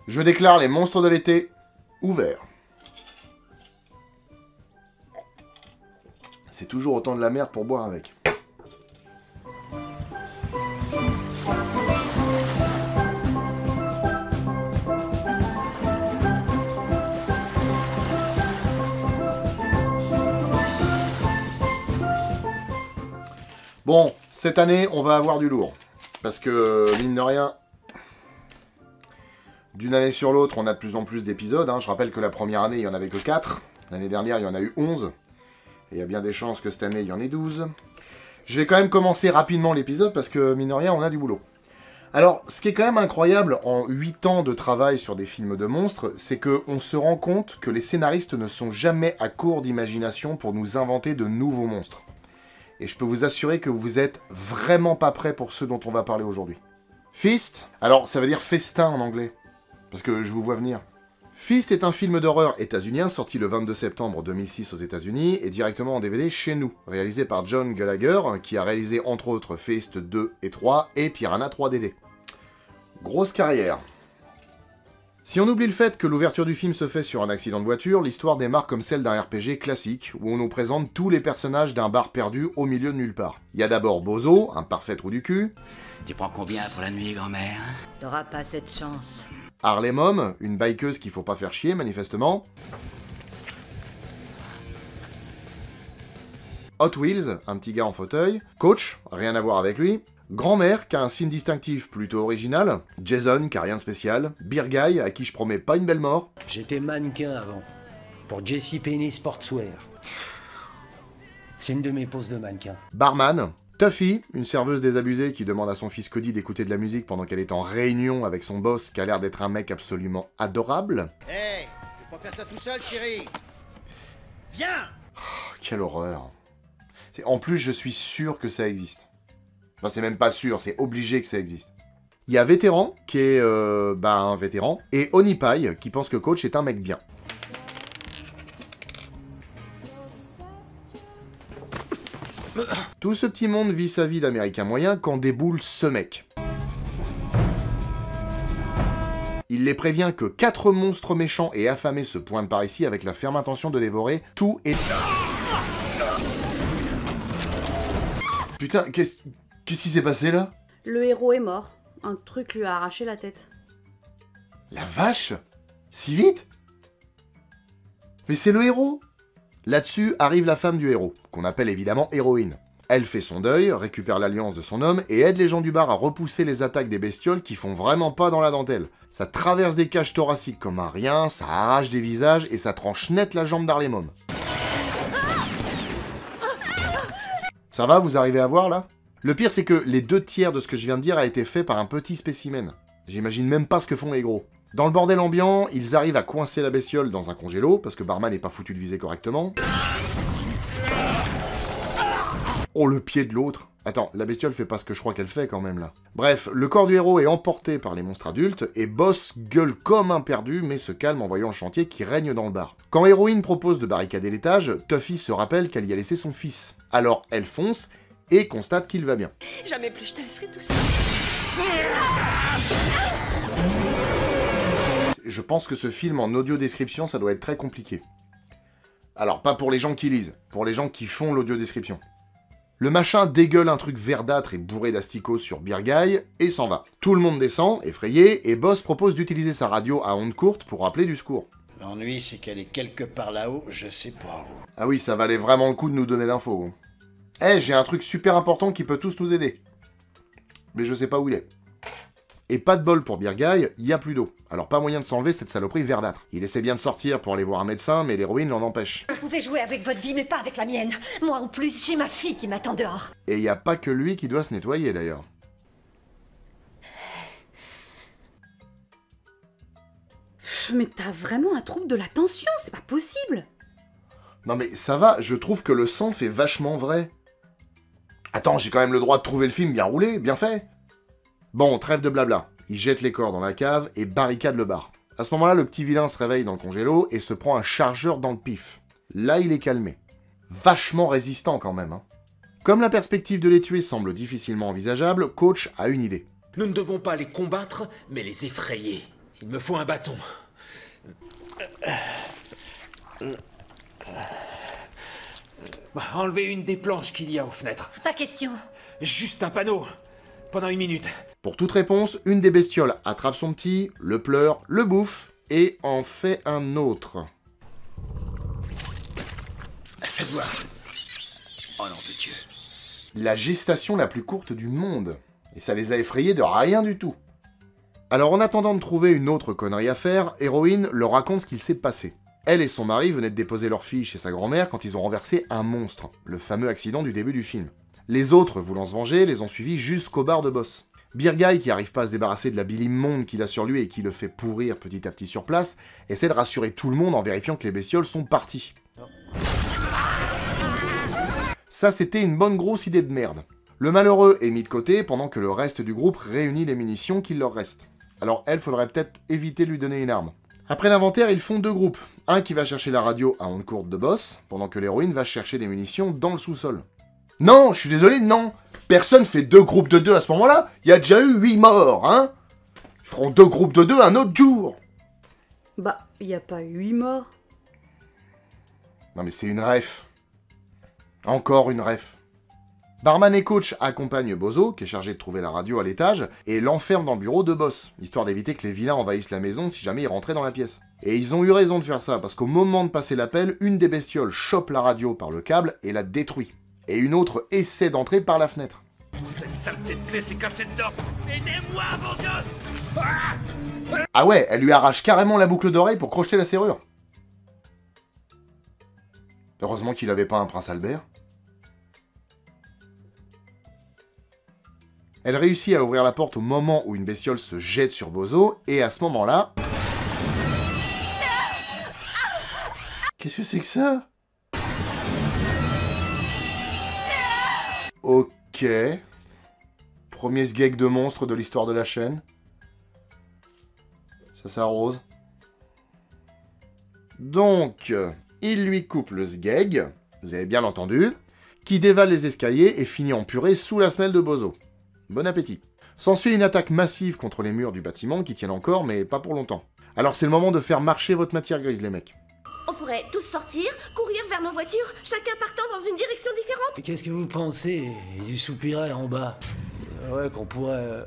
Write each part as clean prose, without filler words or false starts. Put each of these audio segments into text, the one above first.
Je déclare les monstres de l'été ouverts. C'est toujours autant de la merde pour boire avec. Bon, cette année, on va avoir du lourd. Parce que, mine de rien, d'une année sur l'autre, on a de plus en plus d'épisodes. Hein. Je rappelle que la première année, il n'y en avait que 4. L'année dernière, il y en a eu 11. Et il y a bien des chances que cette année, il y en ait 12. Je vais quand même commencer rapidement l'épisode parce que, mine de rien, on a du boulot. Alors, ce qui est quand même incroyable en 8 ans de travail sur des films de monstres, c'est qu'on se rend compte que les scénaristes ne sont jamais à court d'imagination pour nous inventer de nouveaux monstres. Et je peux vous assurer que vous êtes vraiment pas prêts pour ceux dont on va parler aujourd'hui. Feast, alors ça veut dire festin en anglais, parce que je vous vois venir. Feast est un film d'horreur états-unien sorti le 22 septembre 2006 aux États-Unis et directement en DVD chez nous, réalisé par John Gallagher, qui a réalisé entre autres Feast 2 et 3 et Piranha 3DD. Grosse carrière. Si on oublie le fait que l'ouverture du film se fait sur un accident de voiture, l'histoire démarre comme celle d'un RPG classique, où on nous présente tous les personnages d'un bar perdu au milieu de nulle part. Il y a d'abord Bozo, un parfait trou du cul. Tu prends combien pour la nuit, grand-mère? T'auras pas cette chance. Harley Mom, une bikeuse qu'il faut pas faire chier, manifestement. Hot Wheels, un petit gars en fauteuil. Coach, rien à voir avec lui. Grand-mère, qui a un signe distinctif plutôt original. Jason, qui a rien de spécial. Beer Guy, à qui je promets pas une belle mort. J'étais mannequin avant, pour JCPenney Sportswear. C'est une de mes poses de mannequin. Barman. Tuffy, une serveuse désabusée qui demande à son fils Cody d'écouter de la musique pendant qu'elle est en réunion avec son boss, qui a l'air d'être un mec absolument adorable. Hey, je vais pas faire ça tout seul, chérie. Viens! Oh, quelle horreur. En plus, je suis sûr que ça existe. Enfin, c'est même pas sûr, c'est obligé que ça existe. Il y a Vétéran, qui est un vétéran, et Onipai, qui pense que Coach est un mec bien. Tout ce petit monde vit sa vie d'américain moyen quand déboule ce mec. Il les prévient que 4 monstres méchants et affamés se pointent par ici avec la ferme intention de dévorer tout et... Putain, qu'est-ce qui s'est passé là? Le héros est mort. Un truc lui a arraché la tête. La vache? Si vite? Mais c'est le héros! Là-dessus arrive la femme du héros, qu'on appelle évidemment héroïne. Elle fait son deuil, récupère l'alliance de son homme et aide les gens du bar à repousser les attaques des bestioles qui font vraiment pas dans la dentelle. Ça traverse des cages thoraciques comme un rien, ça arrache des visages et ça tranche net la jambe d'Harley Mom. Ça va, vous arrivez à voir là? Le pire c'est que les 2 tiers de ce que je viens de dire a été fait par un petit spécimen. J'imagine même pas ce que font les gros. Dans le bordel ambiant, ils arrivent à coincer la bestiole dans un congélo, parce que Barman n'est pas foutu de viser correctement. Oh, le pied de l'autre. Attends, la bestiole fait pas ce que je crois qu'elle fait quand même là. Bref, le corps du héros est emporté par les monstres adultes, et Boss gueule comme un perdu, mais se calme en voyant le chantier qui règne dans le bar. Quand Héroïne propose de barricader l'étage, Tuffy se rappelle qu'elle y a laissé son fils. Alors elle fonce, et constate qu'il va bien. Jamais plus je te laisserai tout seul. Je pense que ce film en audio-description, ça doit être très compliqué. Alors, pas pour les gens qui lisent, pour les gens qui font l'audio-description. Le machin dégueule un truc verdâtre et bourré d'asticots sur Beer Guy, et s'en va. Tout le monde descend, effrayé, et Boss propose d'utiliser sa radio à ondes courtes pour appeler du secours. L'ennui, c'est qu'elle est quelque part là-haut, je sais pas où. Ah oui, ça valait vraiment le coup de nous donner l'info. Eh, j'ai un truc super important qui peut tous nous aider. Mais je sais pas où il est. Et pas de bol pour Beer Guy, il y a plus d'eau. Alors pas moyen de s'enlever cette saloperie verdâtre. Il essaie bien de sortir pour aller voir un médecin, mais l'héroïne l'en empêche. Vous pouvez jouer avec votre vie, mais pas avec la mienne. Moi, en plus, j'ai ma fille qui m'attend dehors. Et il n'y a pas que lui qui doit se nettoyer, d'ailleurs. Mais t'as vraiment un trouble de l'attention, c'est pas possible. Non mais ça va, je trouve que le sang fait vachement vrai. Attends, j'ai quand même le droit de trouver le film bien roulé, bien fait. Bon, trêve de blabla. Il jette les corps dans la cave et barricade le bar. À ce moment-là, le petit vilain se réveille dans le congélo et se prend un chargeur dans le pif. Là, il est calmé. Vachement résistant quand même, hein. Comme la perspective de les tuer semble difficilement envisageable, Coach a une idée. Nous ne devons pas les combattre, mais les effrayer. Il me faut un bâton. Enlevez une des planches qu'il y a aux fenêtres. Pas question. Juste un panneau. Pendant 1 minute. Pour toute réponse, une des bestioles attrape son petit, le pleure, le bouffe et en fait un autre. Faites voir. Oh nom de Dieu. La gestation la plus courte du monde. Et ça les a effrayés de rien du tout. Alors en attendant de trouver une autre connerie à faire, Héroïne leur raconte ce qu'il s'est passé. Elle et son mari venaient de déposer leur fille chez sa grand-mère quand ils ont renversé un monstre, le fameux accident du début du film. Les autres, voulant se venger, les ont suivis jusqu'au bar de Boss. Beer Guy, qui arrive pas à se débarrasser de la bile immonde qu'il a sur lui et qui le fait pourrir petit à petit sur place, essaie de rassurer tout le monde en vérifiant que les bestioles sont parties. Ça, c'était une bonne grosse idée de merde. Le malheureux est mis de côté pendant que le reste du groupe réunit les munitions qu'il leur reste. Alors elle, faudrait peut-être éviter de lui donner une arme. Après l'inventaire, ils font 2 groupes. Un qui va chercher la radio à onde courte de Boss, pendant que l'héroïne va chercher des munitions dans le sous-sol. Non, je suis désolé, non. Personne fait 2 groupes de 2 à ce moment-là. Il y a déjà eu 8 morts, hein. Ils feront 2 groupes de 2 un autre jour. Bah, y a pas 8 morts. Non mais c'est une ref. Encore une ref. Barman et coach accompagnent Bozo, qui est chargé de trouver la radio à l'étage, et l'enferment dans le bureau de Boss, histoire d'éviter que les vilains envahissent la maison si jamais ils rentraient dans la pièce. Et ils ont eu raison de faire ça, parce qu'au moment de passer l'appel, une des bestioles chope la radio par le câble et la détruit. Et une autre essaie d'entrer par la fenêtre. Cette saleté de clé s'est cassée dedans. Aidez-moi, mon Dieu. Ah ouais, elle lui arrache carrément la boucle d'oreille pour crocheter la serrure. Heureusement qu'il avait pas un prince Albert. Elle réussit à ouvrir la porte au moment où une bestiole se jette sur Bozo, et à ce moment-là... Qu'est-ce que c'est que ça? Ok. Premier sgeg de monstre de l'histoire de la chaîne. Ça s'arrose. Donc, il lui coupe le sgeg, vous avez bien entendu, qui dévale les escaliers et finit en purée sous la semelle de Bozo. Bon appétit. S'ensuit une attaque massive contre les murs du bâtiment qui tiennent encore, mais pas pour longtemps. Alors c'est le moment de faire marcher votre matière grise, les mecs. On pourrait tous sortir, courir vers nos voitures, chacun partant dans une direction différente. Qu'est-ce que vous pensez? Il soupirait en bas. Ouais, qu'on pourrait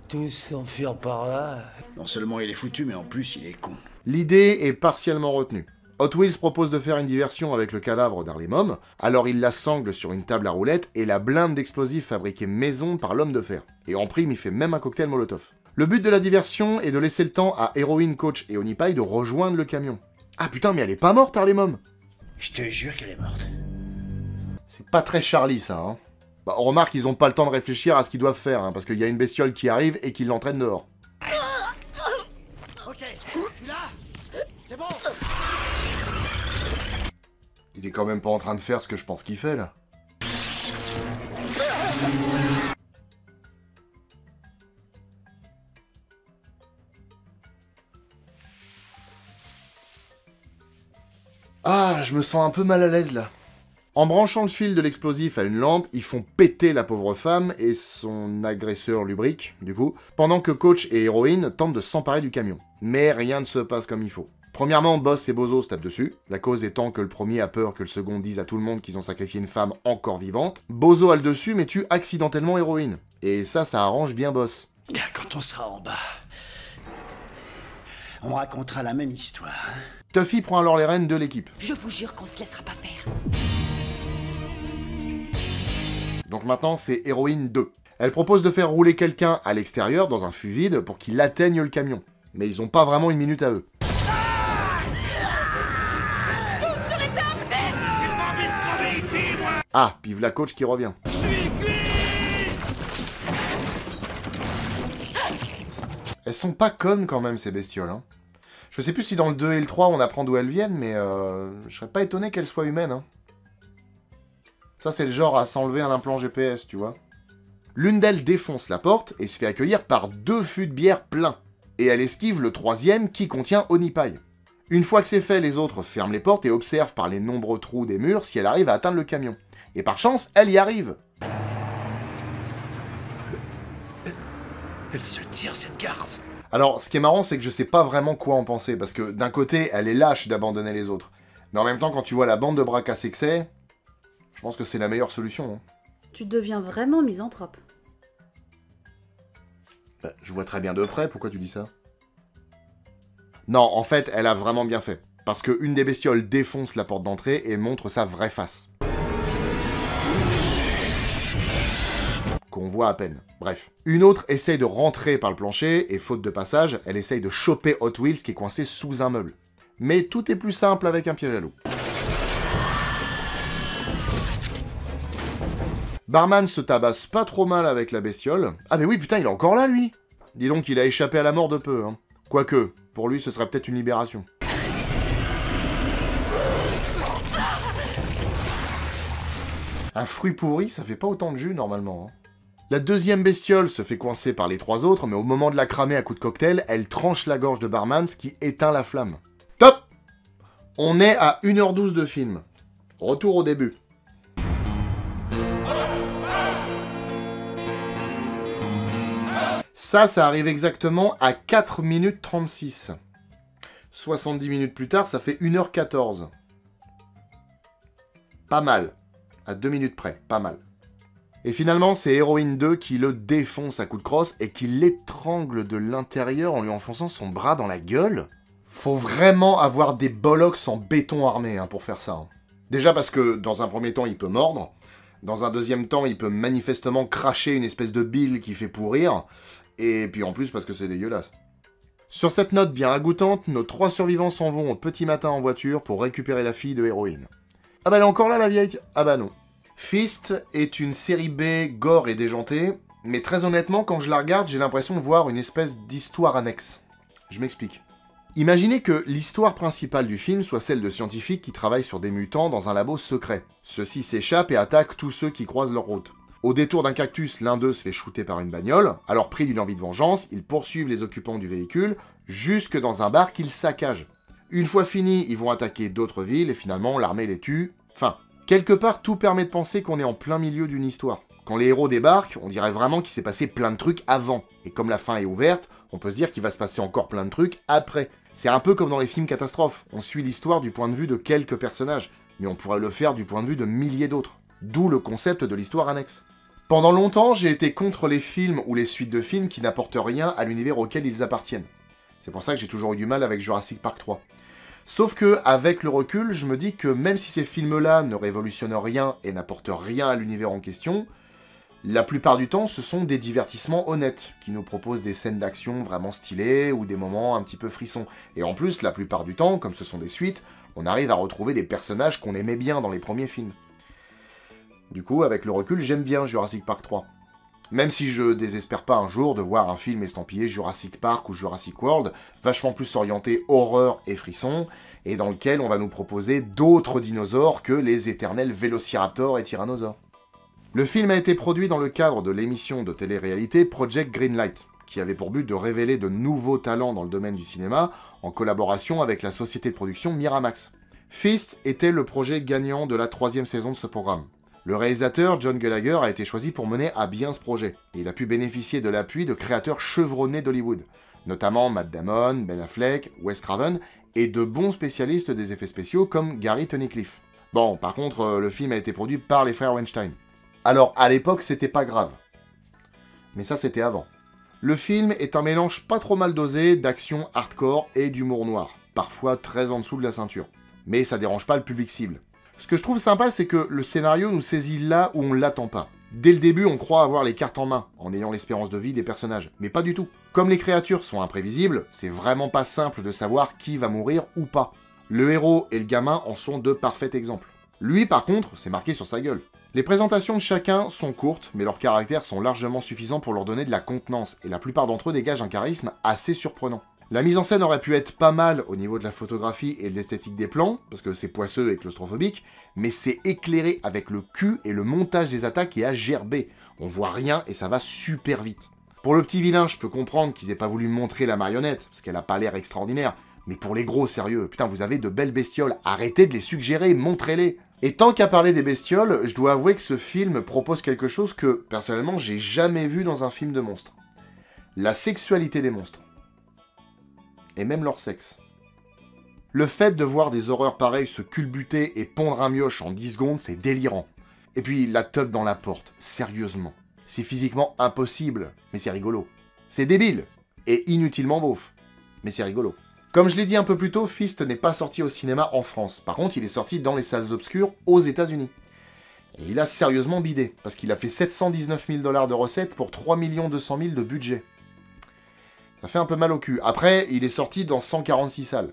tous s'enfuir par là. Non seulement il est foutu, mais en plus il est con. L'idée est partiellement retenue. Hot Wheels propose de faire une diversion avec le cadavre d'Harley Mom, alors il la sangle sur une table à roulettes et la blinde d'explosifs fabriqués maison par l'homme de fer. Et en prime, il fait même un cocktail Molotov. Le but de la diversion est de laisser le temps à Héroïne, Coach et Onipai de rejoindre le camion. Ah putain, mais elle est pas morte, Harley Mom. Je te jure qu'elle est morte. C'est pas très Charlie, ça, hein. Bah, on remarque qu'ils ont pas le temps de réfléchir à ce qu'ils doivent faire, hein, parce qu'il y a une bestiole qui arrive et qui l'entraîne dehors. Ok, tu l'as? C'est bon. Il est quand même pas en train de faire ce que je pense qu'il fait, là. Ah, je me sens un peu mal à l'aise, là. En branchant le fil de l'explosif à une lampe, ils font péter la pauvre femme et son agresseur lubrique, du coup, pendant que Coach et Héroïne tentent de s'emparer du camion. Mais rien ne se passe comme il faut. Premièrement, Boss et Bozo se tapent dessus, la cause étant que le premier a peur que le second dise à tout le monde qu'ils ont sacrifié une femme encore vivante. Bozo a le dessus mais tue accidentellement Héroïne. Et ça arrange bien Boss. Quand on sera en bas, on racontera la même histoire. Hein. Tuffy prend alors les rênes de l'équipe. Je vous jure qu'on se laissera pas faire. Donc maintenant, c'est Héroïne 2. Elle propose de faire rouler quelqu'un à l'extérieur dans un fût vide pour qu'il atteigne le camion. Mais ils ont pas vraiment une minute à eux. Ah, pive la coach qui revient. Elles sont pas connes quand même, ces bestioles. Hein. Je sais plus si dans le 2 et le 3, on apprend d'où elles viennent, mais je serais pas étonné qu'elles soient humaines. Hein. Ça, c'est le genre à s'enlever un implant GPS, tu vois. L'une d'elles défonce la porte et se fait accueillir par 2 fûts de bière pleins. Et elle esquive le 3e qui contient Onipai. Une fois que c'est fait, les autres ferment les portes et observent par les nombreux trous des murs si elle arrive à atteindre le camion. Et par chance, elle y arrive. Elle se tire cette garce. Alors, ce qui est marrant, c'est que je sais pas vraiment quoi en penser, parce que d'un côté, elle est lâche d'abandonner les autres. Mais en même temps, quand tu vois la bande de bras cassés que c'est, je pense que c'est la meilleure solution. Hein. Tu deviens vraiment misanthrope. Bah, je vois très bien de près, pourquoi tu dis ça? Non, en fait, elle a vraiment bien fait. Parce qu'une des bestioles défonce la porte d'entrée et montre sa vraie face. Qu'on voit à peine. Bref. Une autre essaye de rentrer par le plancher, et faute de passage, elle essaye de choper Hot Wheels qui est coincé sous un meuble. Mais tout est plus simple avec un piège à loup. Barman se tabasse pas trop mal avec la bestiole. Ah mais oui, putain, il est encore là, lui. Dis donc, il a échappé à la mort de peu, hein. Quoique, pour lui, ce serait peut-être une libération. Un fruit pourri, ça fait pas autant de jus, normalement. Hein. La deuxième bestiole se fait coincer par les trois autres, mais au moment de la cramer à coups de cocktail, elle tranche la gorge de Barman, ce qui éteint la flamme. Top! On est à 1h12 de film. Retour au début. Ça arrive exactement à 4 minutes 36. 70 minutes plus tard, ça fait 1h14. Pas mal. À 2 minutes près, pas mal. Et finalement, c'est Héroïne 2 qui le défonce à coups de crosse et qui l'étrangle de l'intérieur en lui enfonçant son bras dans la gueule. Faut vraiment avoir des bollocks en béton armé hein, pour faire ça. Hein. Déjà parce que, dans un premier temps, il peut mordre. Dans un deuxième temps, il peut manifestement cracher une espèce de bile qui fait pourrir. Et puis en plus parce que c'est dégueulasse. Sur cette note bien ragoûtante, nos 3 survivants s'en vont au petit matin en voiture pour récupérer la fille de Héroïne. Ah bah elle est encore là la vieille? Ah bah non. Fist est une série B gore et déjantée, mais très honnêtement quand je la regarde j'ai l'impression de voir une espèce d'histoire annexe. Je m'explique. Imaginez que l'histoire principale du film soit celle de scientifiques qui travaillent sur des mutants dans un labo secret. Ceux-ci s'échappent et attaquent tous ceux qui croisent leur route. Au détour d'un cactus, l'un d'eux se fait shooter par une bagnole, alors pris d'une envie de vengeance, ils poursuivent les occupants du véhicule jusque dans un bar qu'ils saccagent. Une fois fini, ils vont attaquer d'autres villes et finalement l'armée les tue. Fin. Quelque part, tout permet de penser qu'on est en plein milieu d'une histoire. Quand les héros débarquent, on dirait vraiment qu'il s'est passé plein de trucs avant. Et comme la fin est ouverte, on peut se dire qu'il va se passer encore plein de trucs après. C'est un peu comme dans les films catastrophes. On suit l'histoire du point de vue de quelques personnages, mais on pourrait le faire du point de vue de milliers d'autres. D'où le concept de l'histoire annexe. Pendant longtemps, j'ai été contre les films ou les suites de films qui n'apportent rien à l'univers auquel ils appartiennent. C'est pour ça que j'ai toujours eu du mal avec Jurassic Park 3. Sauf que, avec le recul, je me dis que même si ces films-là ne révolutionnent rien et n'apportent rien à l'univers en question, la plupart du temps, ce sont des divertissements honnêtes, qui nous proposent des scènes d'action vraiment stylées ou des moments un petit peu frissons. Et en plus, la plupart du temps, comme ce sont des suites, on arrive à retrouver des personnages qu'on aimait bien dans les premiers films. Du coup, avec le recul, j'aime bien Jurassic Park 3. Même si je désespère pas un jour de voir un film estampillé Jurassic Park ou Jurassic World, vachement plus orienté horreur et frisson, et dans lequel on va nous proposer d'autres dinosaures que les éternels vélociraptors et tyrannosaures. Le film a été produit dans le cadre de l'émission de télé-réalité Project Greenlight, qui avait pour but de révéler de nouveaux talents dans le domaine du cinéma, en collaboration avec la société de production Miramax. Fist était le projet gagnant de la 3e saison de ce programme. Le réalisateur, John Gallagher, a été choisi pour mener à bien ce projet, et il a pu bénéficier de l'appui de créateurs chevronnés d'Hollywood, notamment Matt Damon, Ben Affleck, Wes Craven, et de bons spécialistes des effets spéciaux comme Gary Tunnicliffe. Bon, par contre, le film a été produit par les frères Weinstein. Alors, à l'époque, c'était pas grave. Mais ça, c'était avant. Le film est un mélange pas trop mal dosé d'action hardcore et d'humour noir, parfois très en dessous de la ceinture. Mais ça dérange pas le public cible. Ce que je trouve sympa, c'est que le scénario nous saisit là où on l'attend pas. Dès le début, on croit avoir les cartes en main, en ayant l'espérance de vie des personnages, mais pas du tout. Comme les créatures sont imprévisibles, c'est vraiment pas simple de savoir qui va mourir ou pas. Le héros et le gamin en sont de parfaits exemples. Lui, par contre, c'est marqué sur sa gueule. Les présentations de chacun sont courtes, mais leurs caractères sont largement suffisants pour leur donner de la contenance, et la plupart d'entre eux dégagent un charisme assez surprenant. La mise en scène aurait pu être pas mal au niveau de la photographie et de l'esthétique des plans, parce que c'est poisseux et claustrophobique, mais c'est éclairé avec le cul et le montage des attaques est à gerber. On voit rien et ça va super vite. Pour le petit vilain, je peux comprendre qu'ils aient pas voulu montrer la marionnette, parce qu'elle a pas l'air extraordinaire, mais pour les gros, sérieux, putain, vous avez de belles bestioles, arrêtez de les suggérer, montrez-les. Et tant qu'à parler des bestioles, je dois avouer que ce film propose quelque chose que, personnellement, j'ai jamais vu dans un film de monstres. La sexualité des monstres. et même leur sexe. Le fait de voir des horreurs pareilles se culbuter et pondre un mioche en 10 secondes, c'est délirant. Et puis la teub dans la porte, sérieusement. C'est physiquement impossible, mais c'est rigolo. C'est débile, et inutilement beauf, mais c'est rigolo. Comme je l'ai dit un peu plus tôt, Fist n'est pas sorti au cinéma en France. Par contre, il est sorti dans les salles obscures aux États-Unis. Et il a sérieusement bidé, parce qu'il a fait 719 000 $ de recettes pour 3 200 000 de budget. Ça fait un peu mal au cul. Après, il est sorti dans 146 salles.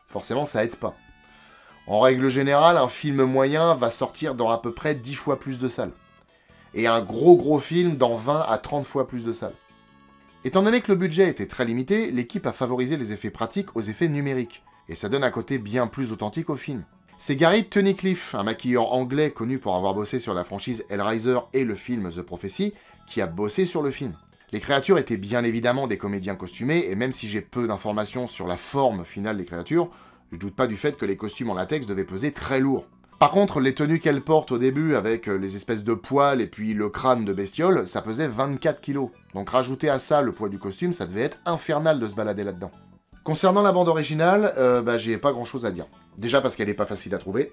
Forcément, ça aide pas. En règle générale, un film moyen va sortir dans à peu près 10 fois plus de salles. Et un gros film dans 20 à 30 fois plus de salles. Étant donné que le budget était très limité, l'équipe a favorisé les effets pratiques aux effets numériques. Et ça donne un côté bien plus authentique au film. C'est Gary Tunnicliffe, un maquilleur anglais connu pour avoir bossé sur la franchise Hellraiser et le film The Prophecy, qui a bossé sur le film. Les créatures étaient bien évidemment des comédiens costumés, et même si j'ai peu d'informations sur la forme finale des créatures, je doute pas du fait que les costumes en latex devaient peser très lourd. Par contre, les tenues qu'elle porte au début, avec les espèces de poils et puis le crâne de bestiole, ça pesait 24 kilos. Donc rajouter à ça le poids du costume, ça devait être infernal de se balader là-dedans. Concernant la bande originale, j'ai pas grand-chose à dire. Déjà parce qu'elle est pas facile à trouver,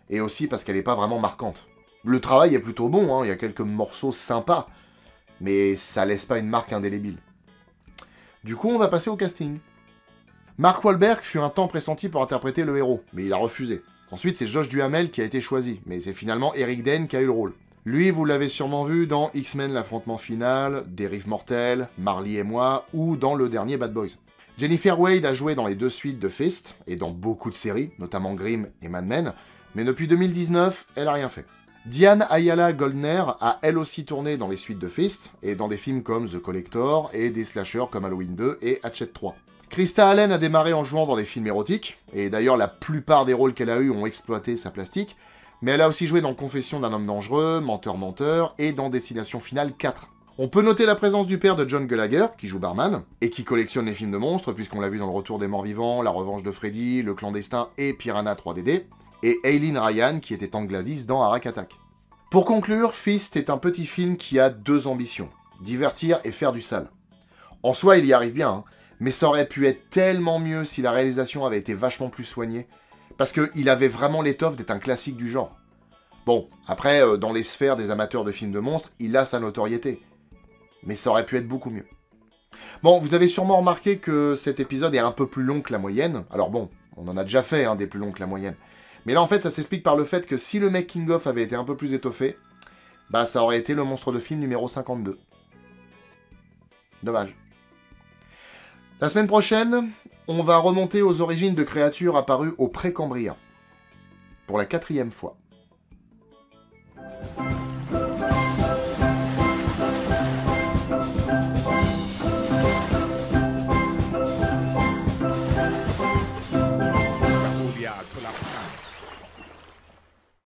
et aussi parce qu'elle est pas vraiment marquante. Le travail est plutôt bon, hein, il y a quelques morceaux sympas, mais ça laisse pas une marque indélébile. Du coup, on va passer au casting. Mark Wahlberg fut un temps pressenti pour interpréter le héros, mais il a refusé. Ensuite, c'est Josh Duhamel qui a été choisi, mais c'est finalement Eric Dane qui a eu le rôle. Lui, vous l'avez sûrement vu dans X-Men l'affrontement final, Dérive mortelle, Marley et moi, ou dans le dernier Bad Boys. Jennifer Wade a joué dans les 2 suites de Fist, et dans beaucoup de séries, notamment Grimm et Mad Men, mais depuis 2019, elle a rien fait. Diane Ayala Goldner a elle aussi tourné dans les suites de Fist, et dans des films comme The Collector, et des slashers comme Halloween 2 et Hatchet 3. Krista Allen a démarré en jouant dans des films érotiques, et d'ailleurs la plupart des rôles qu'elle a eus ont exploité sa plastique, mais elle a aussi joué dans Confession d'un homme dangereux, Menteur, et dans Destination Finale 4. On peut noter la présence du père de John Gallagher, qui joue Barman, et qui collectionne les films de monstres, puisqu'on l'a vu dans Le Retour des Morts Vivants, La Revanche de Freddy, Le Clandestin et Piranha 3DD, et Aileen Ryan, qui était Tank Gladys dans Arak Attack. Pour conclure, Fist est un petit film qui a 2 ambitions, divertir et faire du sale. En soi, il y arrive bien, hein, mais ça aurait pu être tellement mieux si la réalisation avait été vachement plus soignée, parce qu'il avait vraiment l'étoffe d'être un classique du genre. Bon, après, dans les sphères des amateurs de films de monstres, il a sa notoriété, mais ça aurait pu être beaucoup mieux. Bon, vous avez sûrement remarqué que cet épisode est un peu plus long que la moyenne. Alors bon, on en a déjà fait des plus longs que la moyenne. Mais là, en fait, ça s'explique par le fait que si le making-of avait été un peu plus étoffé, bah ça aurait été le monstre de film numéro 52. Dommage. La semaine prochaine, on va remonter aux origines de créatures apparues au Précambrien. Pour la 4e fois.